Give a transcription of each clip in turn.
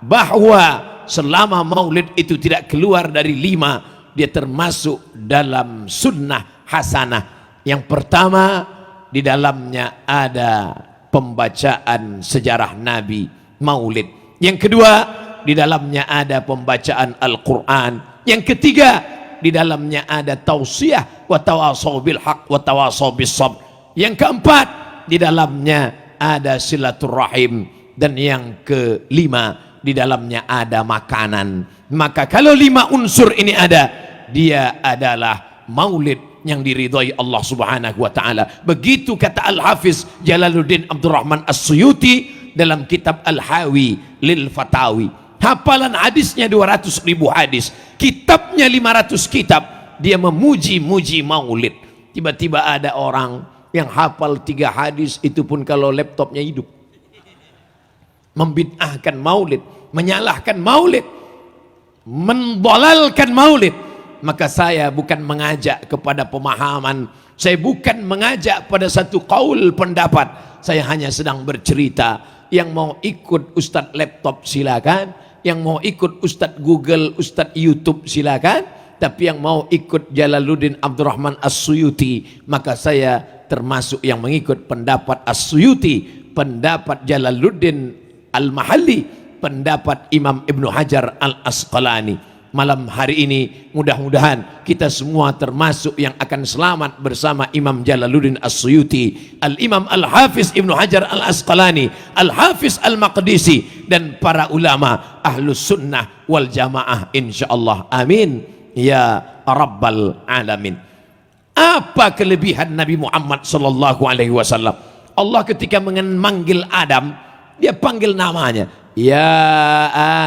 bahwa selama maulid itu tidak keluar dari 5, dia termasuk dalam sunnah hasanah. Yang pertama, di dalamnya ada pembacaan sejarah Nabi, maulid. Yang kedua, di dalamnya ada pembacaan Al-Quran. Yang ketiga, di dalamnya ada tausiah wa tawasaw bil haq wa tawasaw bis sabr. Yang keempat, di dalamnya ada silaturahim. Dan yang kelima, di dalamnya ada makanan. Maka kalau 5 unsur ini ada, dia adalah maulid yang diridhai Allah Subhanahu wa taala. Begitu kata Al-Hafiz Jalaluddin Abdurrahman As-Suyuti dalam kitab Al-Hawi lil Fatawi. Hafalan hadisnya 200.000 hadis, kitabnya 500 kitab. Dia memuji-muji maulid. Tiba-tiba ada orang yang hafal 3 hadis, itu pun kalau laptopnya hidup, membid'ahkan maulid, menyalahkan maulid, mendolalkan maulid. Maka saya bukan mengajak kepada pemahaman, saya bukan mengajak pada satu qaul pendapat, saya hanya sedang bercerita. Yang mau ikut Ustadz laptop silakan, yang mau ikut Ustadz Google, Ustadz YouTube silakan. Tapi yang mau ikut Jalaluddin Abdurrahman As-Suyuti, maka saya termasuk yang mengikut pendapat As-Suyuti, pendapat Jalaluddin Al-Mahalli, pendapat Imam Ibnu Hajar Al-Asqalani. Malam hari ini mudah-mudahan kita semua termasuk yang akan selamat bersama Imam Jalaluddin As-Suyuti, Al-Imam Al-Hafiz Ibnu Hajar Al-Asqalani, Al-Hafiz Al-Maqdisi, dan para ulama Ahlus Sunnah wal Jamaah insyaallah. Amin ya Rabbal Alamin. Apa kelebihan Nabi Muhammad sallallahu alaihi wasallam? Allah ketika memanggil Adam, dia panggil namanya, ya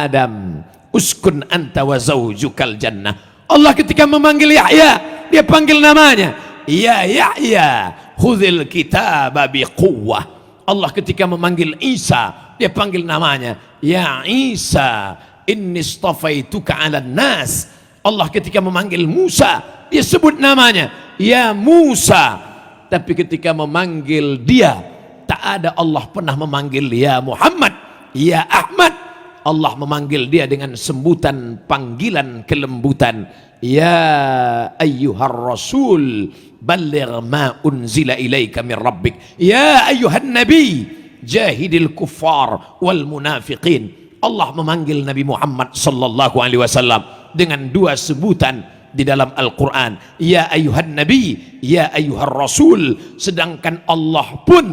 Adam uskun anta wa zawjukal jannah. Allah ketika memanggil Yahya, dia panggil namanya, ya Yahya khudhil kitaba biquwwah. Allah ketika memanggil Isa, dia panggil namanya, ya Isa inni istafaituka 'alan nas. Allah ketika memanggil Musa, dia sebut namanya, ya Musa. Tapi ketika memanggil dia, tak ada Allah pernah memanggil ya Muhammad, ya Ahmad. Allah memanggil dia dengan sebutan panggilan kelembutan, ya ayyuhar rasul balligh ma unzila ilaika min rabbik, ya ayyuhan nabi jahidil kuffar wal munafiqin. Allah memanggil Nabi Muhammad sallallahu alaihi wasallam dengan 2 sebutan di dalam Al-Quran, ya ayyuhan nabi, ya ayyuhar rasul. Sedangkan Allah pun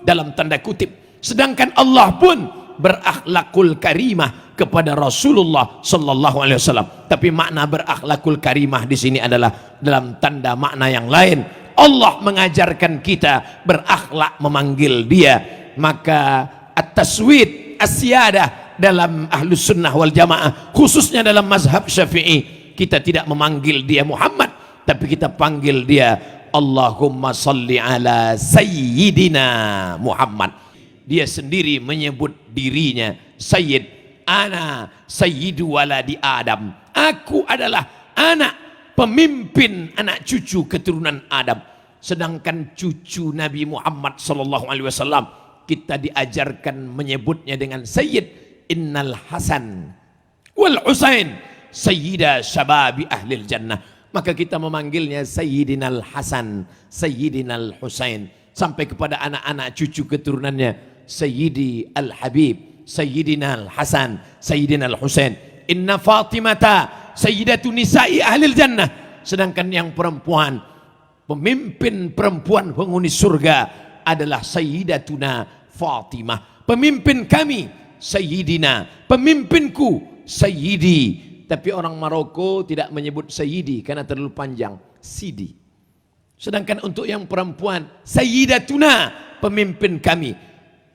dalam tanda kutip, sedangkan Allah pun berakhlakul karimah kepada Rasulullah sallallahu alaihi wasallam. Tapi makna berakhlakul karimah di sini adalah dalam tanda makna yang lain. Allah mengajarkan kita berakhlak memanggil dia. Maka at-taswid as-siyadah dalam Ahlus Sunnah wal Jamaah, khususnya dalam mazhab Syafi'i, kita tidak memanggil dia Muhammad, tapi kita panggil dia Allahumma salli ala sayyidina Muhammad. Dia sendiri menyebut dirinya Sayyid, ana sayyidu waladi Adam. Aku adalah anak pemimpin anak cucu keturunan Adam. Sedangkan cucu Nabi Muhammad sallallahu alaihi wasallam kita diajarkan menyebutnya dengan Sayyid. Innal Hasan wal Husain sayyida syababi ahlil jannah. Maka kita memanggilnya Sayyidinal Hasan, Sayyidinal Husain, sampai kepada anak-anak cucu keturunannya, Sayyidi Al-Habib, Sayyidina Al-Hasan, Sayyidina Al-Husain. Inna Fatimata Sayyidatu Nisa'i Ahlil Jannah. Sedangkan yang perempuan, pemimpin perempuan penghuni surga adalah Sayyidatuna Fatimah. Pemimpin kami Sayyidina, pemimpinku Sayyidi. Tapi orang Maroko tidak menyebut Sayyidi karena terlalu panjang, Sidi. Sedangkan untuk yang perempuan, Sayyidatuna, pemimpin kami.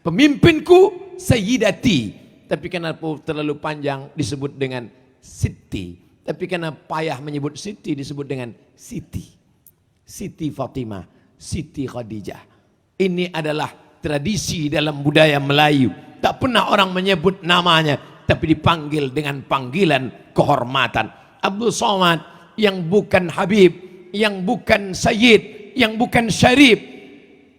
Pemimpinku Sayyidati, tapi karena terlalu panjang disebut dengan Siti. Tapi karena payah menyebut Siti disebut dengan Siti. Siti Fatimah, Siti Khadijah. Ini adalah tradisi dalam budaya Melayu. Tak pernah orang menyebut namanya, tapi dipanggil dengan panggilan kehormatan. Abdul Somad yang bukan Habib, yang bukan Sayyid, yang bukan Syarif,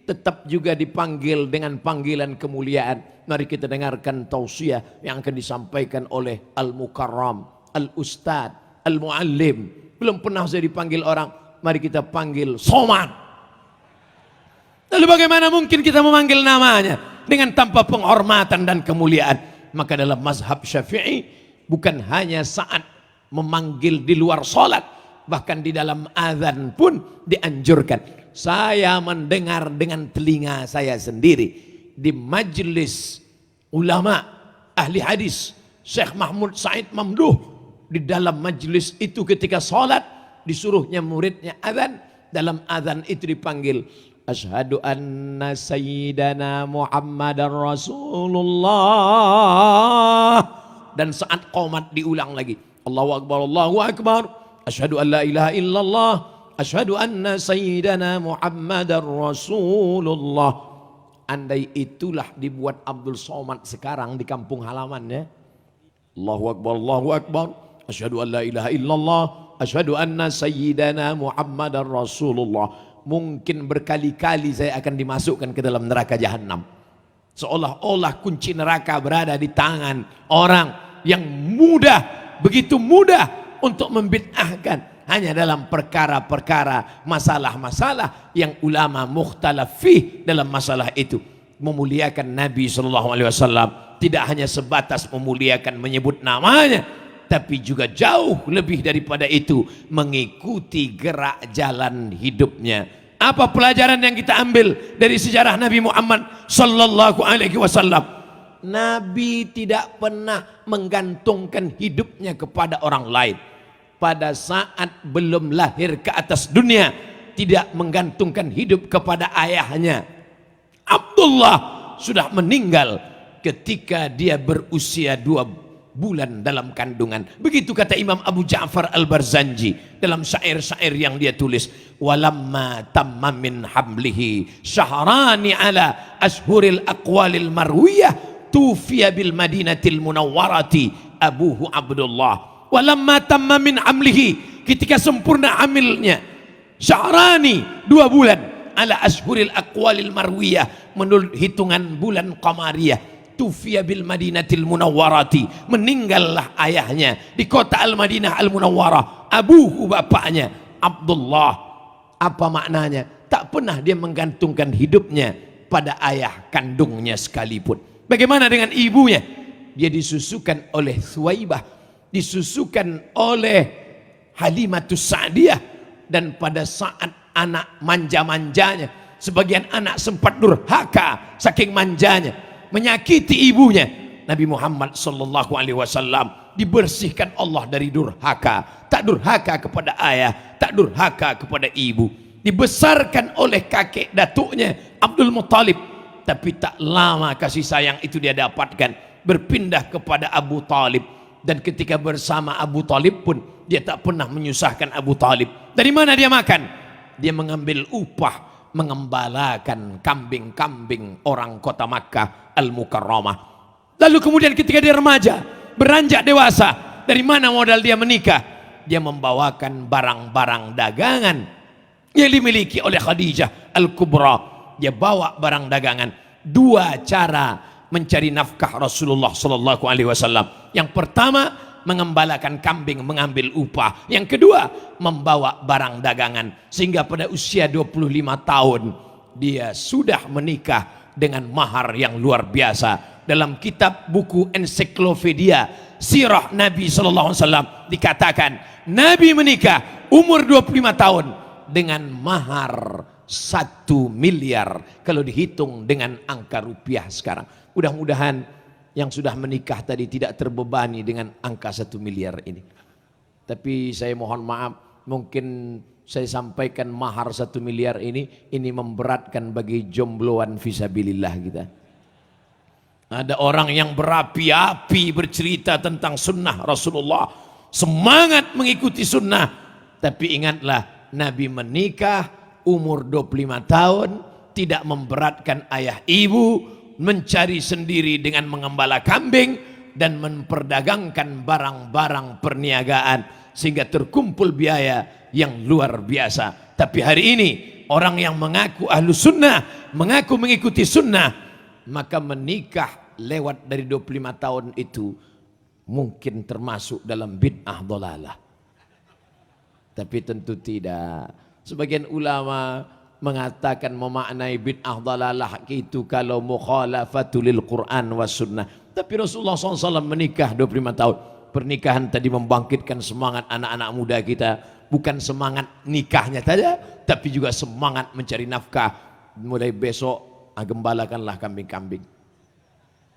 tetap juga dipanggil dengan panggilan kemuliaan. Mari kita dengarkan tausiah yang akan disampaikan oleh Al-Mukarram, Al-Ustad, Al-Muallim. Belum pernah saya dipanggil orang, mari kita panggil Somad. Lalu bagaimana mungkin kita memanggil namanya dengan tanpa penghormatan dan kemuliaan? Maka dalam mazhab Syafi'i bukan hanya saat memanggil di luar sholat, bahkan di dalam azan pun dianjurkan. Saya mendengar dengan telinga saya sendiri di majelis ulama ahli hadis Syekh Mahmud Said Mamduh, di dalam majelis itu ketika sholat disuruhnya muridnya azan, dalam azan itu dipanggil asyhadu anna sayyidana Muhammadar Rasulullah, dan saat qomat diulang lagi Allahu Akbar, Allahu Akbar, asyhadu an la ilaha illallah, asyhadu anna sayyidana Muhammadar Rasulullah. Andai itulah dibuat Abdul Somad sekarang di kampung halamannya, Allahu Akbar, Allahu Akbar, asyhadu an la ilaha illallah, asyhadu anna sayyidana Muhammadar Rasulullah, mungkin berkali-kali saya akan dimasukkan ke dalam neraka jahanam. Seolah-olah kunci neraka berada di tangan orang yang mudah, begitu mudah untuk membid'ahkan hanya dalam perkara-perkara, masalah-masalah yang ulama mukhtalaf fih dalam masalah itu. Memuliakan Nabi SAW tidak hanya sebatas memuliakan menyebut namanya, tapi juga jauh lebih daripada itu mengikuti gerak jalan hidupnya. Apa pelajaran yang kita ambil dari sejarah Nabi Muhammad SAW? Nabi tidak pernah menggantungkan hidupnya kepada orang lain. Pada saat belum lahir ke atas dunia, tidak menggantungkan hidup kepada ayahnya. Abdullah sudah meninggal ketika dia berusia 2 bulan dalam kandungan. Begitu kata Imam Abu Ja'far Al-Barzanji dalam syair-syair yang dia tulis, walamma tamma min hamlihi syahrani ala ashhuril aqwalil marwiyah tufiya bil madinatil munawwarati abuhu Abdullah. Walamma tamma min amlihi, ketika sempurna hamilnya, syahrani 2 bulan, ala ashhuril aqwalil marwiyah, menurut hitungan bulan qamariyah, tufiya bil madinatil munawwarati, meninggallah ayahnya di kota Al-Madinah Al-Munawwarah, abuhu bapaknya Abdullah. Apa maknanya? Tak pernah dia menggantungkan hidupnya pada ayah kandungnya sekalipun. Bagaimana dengan ibunya? Dia disusukan oleh Thuwaibah, disusukan oleh Halimatus Sa'diyah, dan pada saat anak manja-manjanya, sebagian anak sempat durhaka saking manjanya, menyakiti ibunya. Nabi Muhammad SAW dibersihkan Allah dari durhaka, tak durhaka kepada ayah, tak durhaka kepada ibu. Dibesarkan oleh kakek datuknya Abdul Muttalib, tapi tak lama kasih sayang itu dia dapatkan, berpindah kepada Abu Talib. Dan ketika bersama Abu Talib pun dia tak pernah menyusahkan Abu Talib. Dari mana dia makan? Dia mengambil upah mengembalakan kambing-kambing orang kota Makkah Al-Mukarramah. Lalu kemudian ketika dia remaja, beranjak dewasa, dari mana modal dia menikah? Dia membawakan barang-barang dagangan yang dimiliki oleh Khadijah Al-Kubra. Dia bawa barang dagangan. 2 cara mencari nafkah Rasulullah SAW. Yang pertama, mengembalakan kambing, mengambil upah. Yang kedua, membawa barang dagangan. Sehingga pada usia 25 tahun dia sudah menikah dengan mahar yang luar biasa. Dalam kitab buku ensiklopedia Sirah Nabi SAW dikatakan Nabi menikah umur 25 tahun dengan mahar 1 miliar kalau dihitung dengan angka rupiah sekarang. Mudah-mudahan yang sudah menikah tadi tidak terbebani dengan angka 1 miliar ini. Tapi saya mohon maaf, mungkin saya sampaikan mahar 1 miliar ini memberatkan bagi jombloan fisabilillah kita. Ada orang yang berapi-api bercerita tentang sunnah Rasulullah, semangat mengikuti sunnah. Tapi ingatlah, Nabi menikah umur 25 tahun, tidak memberatkan ayah ibu, mencari sendiri dengan mengembala kambing dan memperdagangkan barang-barang perniagaan sehingga terkumpul biaya yang luar biasa. Tapi hari ini orang yang mengaku ahlu sunnah, mengaku mengikuti sunnah, maka menikah lewat dari 25 tahun itu mungkin termasuk dalam bid'ah dhalalah. Tapi tentu tidak. Sebagian ulama mengatakan memaknai bid'ah dhalalah itu kalau mukhalafatul lil Quran was sunnah. Tapi Rasulullah SAW menikah 25 tahun. Pernikahan tadi membangkitkan semangat anak-anak muda kita. Bukan semangat nikahnya saja, tapi juga semangat mencari nafkah. Mulai besok gembalakanlah kambing-kambing.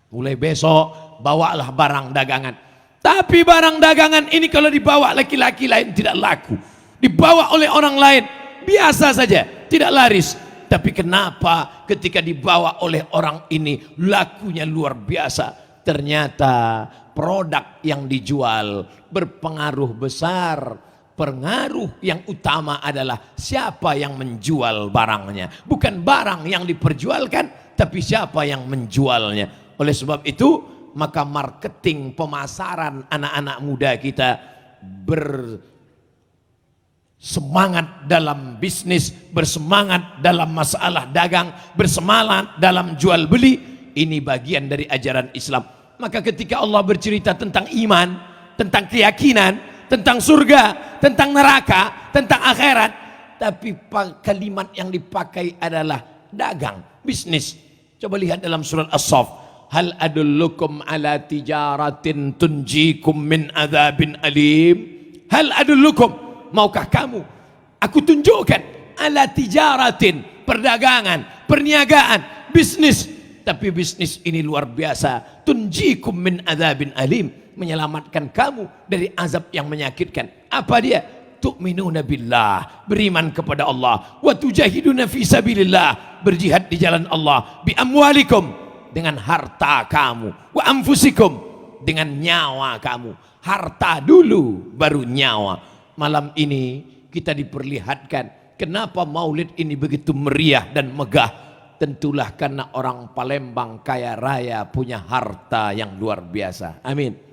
Mulai besok bawalah barang dagangan. Tapi barang dagangan ini kalau dibawa laki-laki lain tidak laku. Dibawa oleh orang lain biasa saja, tidak laris. Tapi kenapa ketika dibawa oleh orang ini lakunya luar biasa? Ternyata produk yang dijual berpengaruh besar. Pengaruh yang utama adalah siapa yang menjual barangnya. Bukan barang yang diperjualkan, tapi siapa yang menjualnya. Oleh sebab itu, maka marketing pemasaran anak-anak muda kita bersemangat dalam bisnis, bersemangat dalam masalah dagang, bersemangat dalam jual beli. Ini bagian dari ajaran Islam. Maka ketika Allah bercerita tentang iman, tentang keyakinan, tentang surga, tentang neraka, tentang akhirat, tapi kalimat yang dipakai adalah dagang, bisnis. Coba lihat dalam surat As-Saff, hal adullukum ala tijaratin tunjikum min adzabin alim. Hal adullukum, maukah kamu aku tunjukkan ala tijaratin, perdagangan, perniagaan, bisnis. Tapi bisnis ini luar biasa. Tunjikum min adzabin alim, menyelamatkan kamu dari azab yang menyakitkan. Apa dia? Tu'minuna billah, beriman kepada Allah. Wa tujahiduna fi sabilillah, berjihad di jalan Allah. Bi amwalikum, dengan harta kamu. Wa anfusikum, dengan nyawa kamu. Harta dulu, baru nyawa. Malam ini kita diperlihatkan kenapa maulid ini begitu meriah dan megah. Tentulah karena orang Palembang kaya raya, punya harta yang luar biasa. Amin.